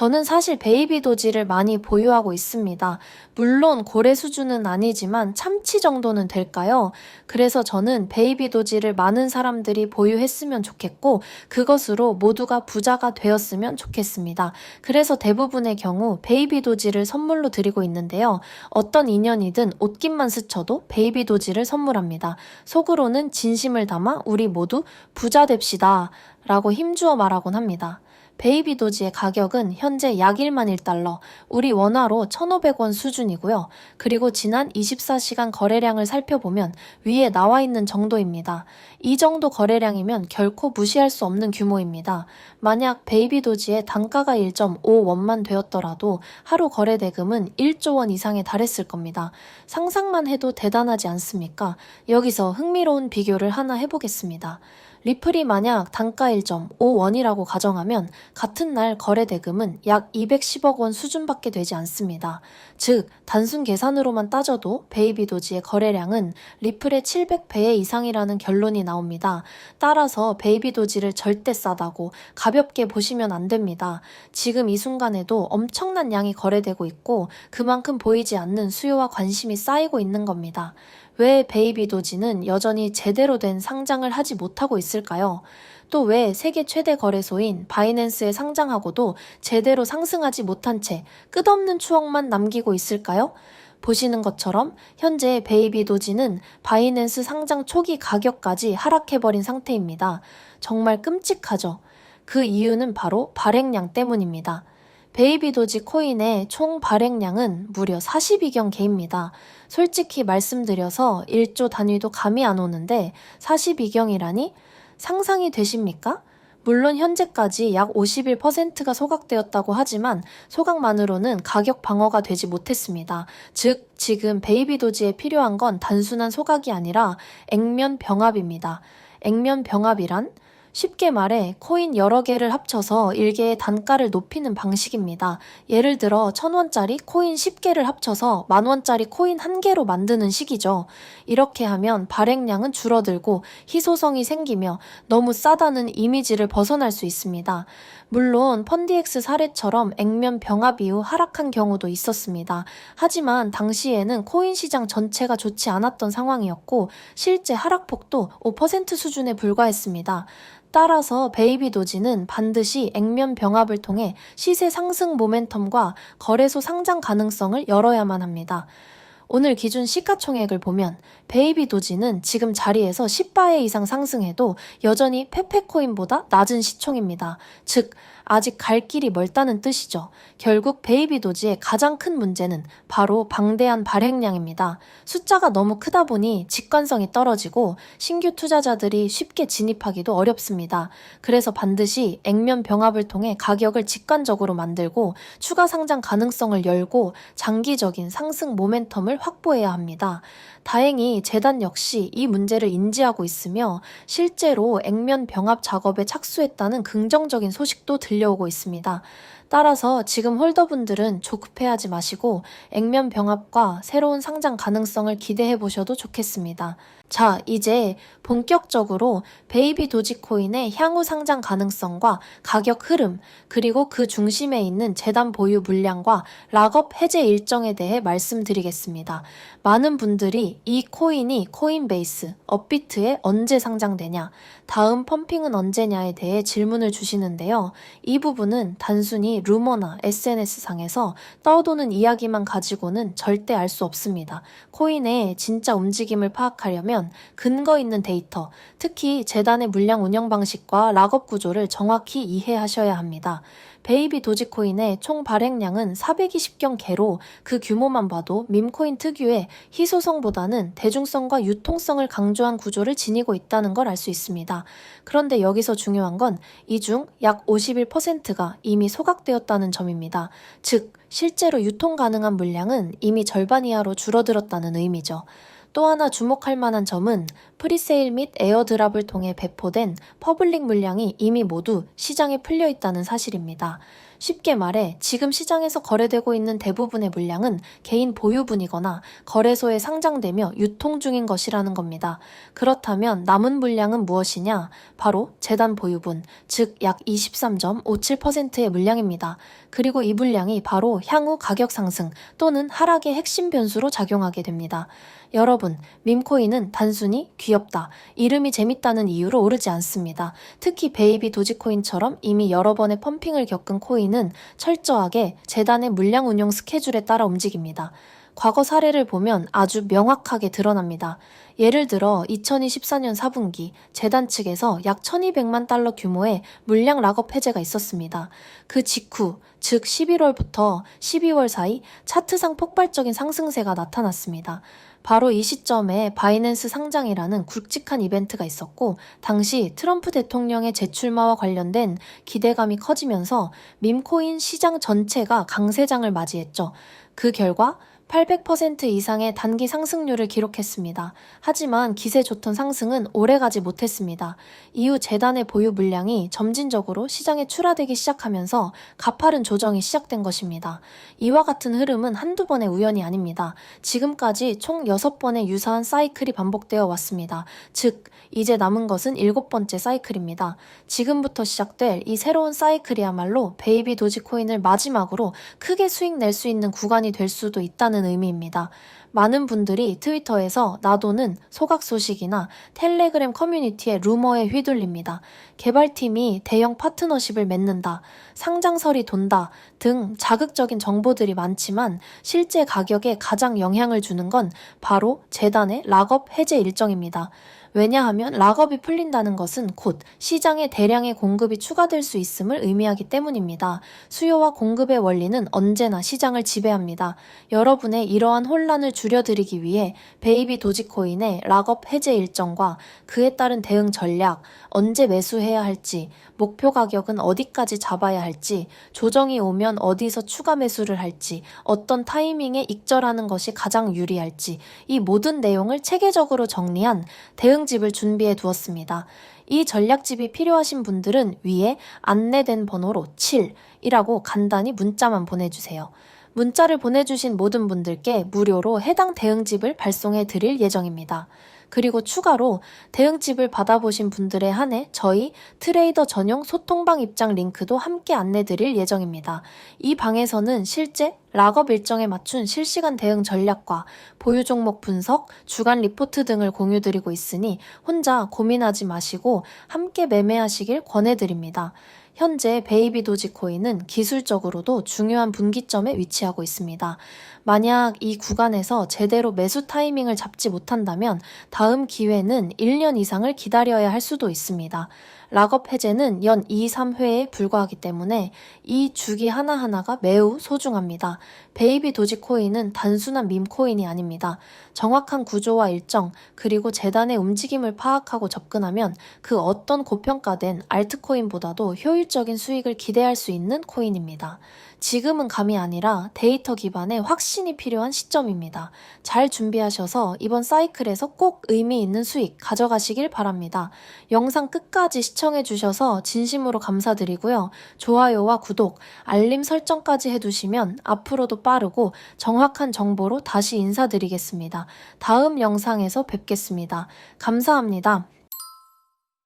저는 사실 베이비 도지를 많이 보유하고 있습니다. 물론 고래 수준은 아니지만 참치 정도는 될까요? 그래서 저는 베이비 도지를 많은 사람들이 보유했으면 좋겠고 그것으로 모두가 부자가 되었으면 좋겠습니다. 그래서 대부분의 경우 베이비 도지를 선물로 드리고 있는데요. 어떤 인연이든 옷깃만 스쳐도 베이비 도지를 선물합니다. 속으로는 진심을 담아 우리 모두 부자 됩시다 라고 힘주어 말하곤 합니다. 베이비 도지의 가격은 현재 약 1만 1달러, 우리 원화로 1,500원 수준이고요. 그리고 지난 24시간 거래량을 살펴보면 위에 나와 있는 정도입니다. 이 정도 거래량이면 결코 무시할 수 없는 규모입니다. 만약 베이비 도지의 단가가 1.5원만 되었더라도 하루 거래 대금은 1조 원 이상에 달했을 겁니다. 상상만 해도 대단하지 않습니까? 여기서 흥미로운 비교를 하나 해보겠습니다. 리플이 만약 단가 1.5원이라고 가정하면 같은 날 거래 대금은 약 210억 원 수준밖에 되지 않습니다. 즉, 단순 계산으로만 따져도 베이비 도지의 거래량은 리플의 700배 이상이라는 결론이 나옵니다. 따라서 베이비 도지를 절대 싸다고 가볍게 보시면 안 됩니다. 지금 이 순간에도 엄청난 양이 거래되고 있고 그만큼 보이지 않는 수요와 관심이 쌓이고 있는 겁니다. 왜 베이비 도지는 여전히 제대로 된 상장을 하지 못하고 있을까요? 또 왜 세계 최대 거래소인 바이낸스에 상장하고도 제대로 상승하지 못한 채 끝없는 추억만 남기고 있을까요? 보시는 것처럼 현재 베이비 도지는 바이낸스 상장 초기 가격까지 하락해버린 상태입니다. 정말 끔찍하죠. 그 이유는 바로 발행량 때문입니다. 베이비 도지 코인의 총 발행량은 무려 42경 개입니다. 솔직히 말씀드려서 1조 단위도 감이 안 오는데 42경이라니? 상상이 되십니까? 물론 현재까지 약 51%가 소각되었다고 하지만 소각만으로는 가격 방어가 되지 못했습니다. 즉, 지금 베이비 도지에 필요한 건 단순한 소각이 아니라 액면 병합입니다. 액면 병합이란? 쉽게 말해 코인 여러 개를 합쳐서 일개의 단가를 높이는 방식입니다. 예를 들어 1,000원짜리 코인 10개를 합쳐서 10,000원짜리 코인 1개로 만드는 식이죠. 이렇게 하면 발행량은 줄어들고 희소성이 생기며 너무 싸다는 이미지를 벗어날 수 있습니다. 물론 펀디엑스 사례처럼 액면 병합 이후 하락한 경우도 있었습니다. 하지만 당시에는 코인 시장 전체가 좋지 않았던 상황이었고 실제 하락폭도 5% 수준에 불과했습니다. 따라서 베이비 도지는 반드시 액면 병합을 통해 시세 상승 모멘텀과 거래소 상장 가능성을 열어야만 합니다. 오늘 기준 시가총액을 보면 베이비 도지는 지금 자리에서 10배 이상 상승해도 여전히 페페코인보다 낮은 시총입니다. 즉, 아직 갈 길이 멀다는 뜻이죠. 결국 베이비 도지의 가장 큰 문제는 바로 방대한 발행량입니다. 숫자가 너무 크다 보니 직관성이 떨어지고 신규 투자자들이 쉽게 진입하기도 어렵습니다. 그래서 반드시 액면 병합을 통해 가격을 직관적으로 만들고 추가 상장 가능성을 열고 장기적인 상승 모멘텀을 확보해야 합니다. 다행히 재단 역시 이 문제를 인지하고 있으며 실제로 액면 병합 작업에 착수했다는 긍정적인 소식도 들려오고 있습니다. 따라서 지금 홀더분들은 조급해하지 마시고 액면 병합과 새로운 상장 가능성을 기대해 보셔도 좋겠습니다. 자, 이제 본격적으로 베이비 도지코인의 향후 상장 가능성과 가격 흐름, 그리고 그 중심에 있는 재단 보유 물량과 락업 해제 일정에 대해 말씀드리겠습니다. 많은 분들이 이 코인이 코인베이스, 업비트에 언제 상장되냐, 다음 펌핑은 언제냐에 대해 질문을 주시는데요. 이 부분은 단순히 루머나 SNS상에서 떠도는 이야기만 가지고는 절대 알 수 없습니다. 코인의 진짜 움직임을 파악하려면 근거 있는 데이터, 특히 재단의 물량 운영 방식과 락업 구조를 정확히 이해하셔야 합니다. 베이비 도지코인의 총 발행량은 420경 개로 그 규모만 봐도 밈코인 특유의 희소성보다는 대중성과 유통성을 강조한 구조를 지니고 있다는 걸 알 수 있습니다. 그런데 여기서 중요한 건 이 중 약 51%가 이미 소각되었다는 점입니다. 즉, 실제로 유통 가능한 물량은 이미 절반 이하로 줄어들었다는 의미죠. 또 하나 주목할 만한 점은 프리세일 및 에어드랍을 통해 배포된 퍼블릭 물량이 이미 모두 시장에 풀려 있다는 사실입니다. 쉽게 말해 지금 시장에서 거래되고 있는 대부분의 물량은 개인 보유분이거나 거래소에 상장되며 유통 중인 것이라는 겁니다. 그렇다면 남은 물량은 무엇이냐? 바로 재단 보유분, 즉 약 23.57%의 물량입니다. 그리고 이 물량이 바로 향후 가격 상승 또는 하락의 핵심 변수로 작용하게 됩니다. 여러분, 밈코인은 단순히 귀엽다, 이름이 재밌다는 이유로 오르지 않습니다. 특히 베이비 도지코인처럼 이미 여러 번의 펌핑을 겪은 코인은 철저하게 재단의 물량 운용 스케줄에 따라 움직입니다. 과거 사례를 보면 아주 명확하게 드러납니다. 예를 들어 2024년 4분기 재단 측에서 약 1200만 달러 규모의 물량 락업 해제가 있었습니다. 그 직후, 즉 11월부터 12월 사이 차트상 폭발적인 상승세가 나타났습니다. 바로 이 시점에 바이낸스 상장이라는 굵직한 이벤트가 있었고, 당시 트럼프 대통령의 재출마와 관련된 기대감이 커지면서 밈코인 시장 전체가 강세장을 맞이했죠. 그 결과 800% 이상의 단기 상승률을 기록했습니다. 하지만 기세 좋던 상승은 오래가지 못했습니다. 이후 재단의 보유 물량이 점진적으로 시장에 출하되기 시작하면서 가파른 조정이 시작된 것입니다. 이와 같은 흐름은 한두 번의 우연이 아닙니다. 지금까지 총 6번의 유사한 사이클이 반복되어 왔습니다. 즉, 이제 남은 것은 7번째 사이클입니다. 지금부터 시작될 이 새로운 사이클이야말로 베이비 도지코인을 마지막으로 크게 수익 낼 수 있는 구간이 될 수도 있다는 의미입니다. 많은 분들이 트위터에서 나도는 소각 소식이나 텔레그램 커뮤니티의 루머에 휘둘립니다. 개발팀이 대형 파트너십을 맺는다, 상장설이 돈다 등 자극적인 정보들이 많지만 실제 가격에 가장 영향을 주는 건 바로 재단의 락업 해제 일정입니다. 왜냐하면 락업이 풀린다는 것은 곧 시장에 대량의 공급이 추가될 수 있음을 의미하기 때문입니다. 수요와 공급의 원리는 언제나 시장을 지배합니다. 여러분의 이러한 혼란을 줄여드리기 위해 베이비 도지코인의 락업 해제 일정과 그에 따른 대응 전략, 언제 매수해야 할지, 목표 가격은 어디까지 잡아야 할지, 조정이 오면 어디서 추가 매수를 할지, 어떤 타이밍에 익절하는 것이 가장 유리할지, 이 모든 내용을 체계적으로 정리한 대응집을 준비해 두었습니다. 이 전략집이 필요하신 분들은 위에 안내된 번호로 7이라고 간단히 문자만 보내주세요. 문자를 보내주신 모든 분들께 무료로 해당 대응집을 발송해 드릴 예정입니다. 그리고 추가로 대응집을 받아보신 분들에 한해 저희 트레이더 전용 소통방 입장 링크도 함께 안내드릴 예정입니다. 이 방에서는 실제 락업 일정에 맞춘 실시간 대응 전략과 보유 종목 분석, 주간 리포트 등을 공유드리고 있으니 혼자 고민하지 마시고 함께 매매하시길 권해드립니다. 현재 베이비 도지코인은 기술적으로도 중요한 분기점에 위치하고 있습니다. 만약 이 구간에서 제대로 매수 타이밍을 잡지 못한다면 다음 기회는 1년 이상을 기다려야 할 수도 있습니다. 락업 해제는 연 2, 3회에 불과하기 때문에 이 주기 하나하나가 매우 소중합니다. 베이비 도지코인은 단순한 밈코인이 아닙니다. 정확한 구조와 일정, 그리고 재단의 움직임을 파악하고 접근하면 그 어떤 고평가된 알트코인보다도 효율적인 수익을 기대할 수 있는 코인입니다. 지금은 감이 아니라 데이터 기반의 확신이 필요한 시점입니다. 잘 준비하셔서 이번 사이클에서 꼭 의미 있는 수익 가져가시길 바랍니다. 영상 끝까지 시청해주셔서 진심으로 감사드리고요. 좋아요와 구독, 알림 설정까지 해두시면 앞으로도 빠르고 정확한 정보로 다시 인사드리겠습니다. 다음 영상에서 뵙겠습니다. 감사합니다.